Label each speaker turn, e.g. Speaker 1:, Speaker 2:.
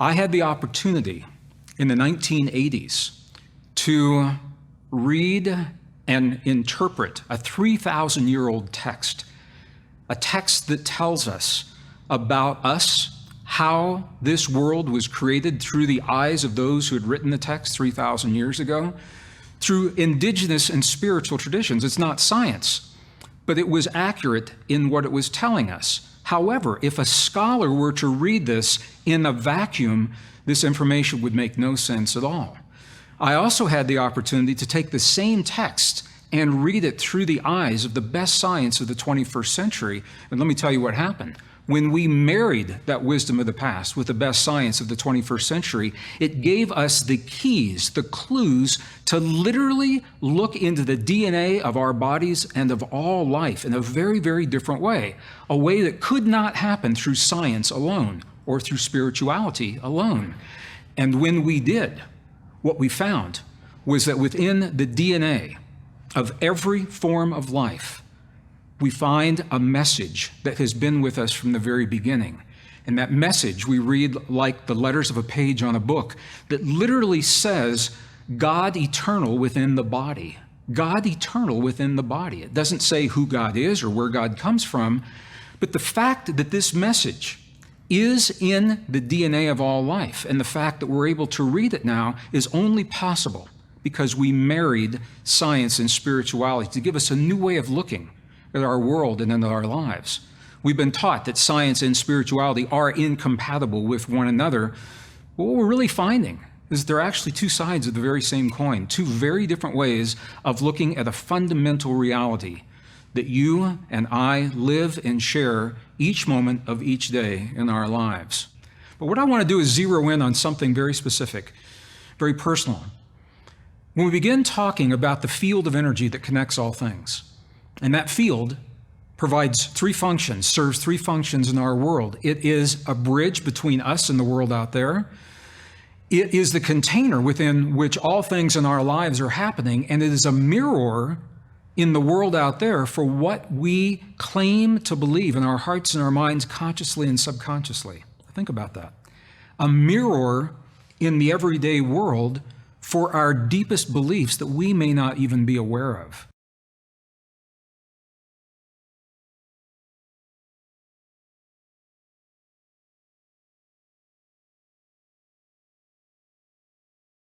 Speaker 1: I had the opportunity in the 1980s to read and interpret a 3,000-year-old text, a text that tells us about us, how this world was created through the eyes of those who had written the text 3,000 years ago, through indigenous and spiritual traditions. It's not science, but it was accurate in what it was telling us. However, if a scholar were to read this in a vacuum, this information would make no sense at all. I also had the opportunity to take the same text and read it through the eyes of the best science of the 21st century. And let me tell you what happened. When we married that wisdom of the past with the best science of the 21st century, it gave us the keys, the clues to literally look into the DNA of our bodies and of all life in a very, very different way, a way that could not happen through science alone or through spirituality alone. And when we did, what we found was that within the DNA of every form of life, we find a message that has been with us from the very beginning. And that message we read like the letters of a page on a book that literally says, God eternal within the body. God eternal within the body. It doesn't say who God is or where God comes from, but the fact that this message is in the DNA of all life, and the fact that we're able to read it now is only possible because we married science and spirituality to give us a new way of looking at our world and in our lives. We've been taught that science and spirituality are incompatible with one another. But what we're really finding is they're actually two sides of the very same coin, two very different ways of looking at a fundamental reality that you and I live and share each moment of each day in our lives. But what I want to do is zero in on something very specific, very personal. When we begin talking about the field of energy that connects all things, and that field provides three functions, serves three functions in our world. It is a bridge between us and the world out there. It is the container within which all things in our lives are happening, and it is a mirror in the world out there for what we claim to believe in our hearts and our minds consciously and subconsciously. Think about that. A mirror in the everyday world for our deepest beliefs that we may not even be aware of.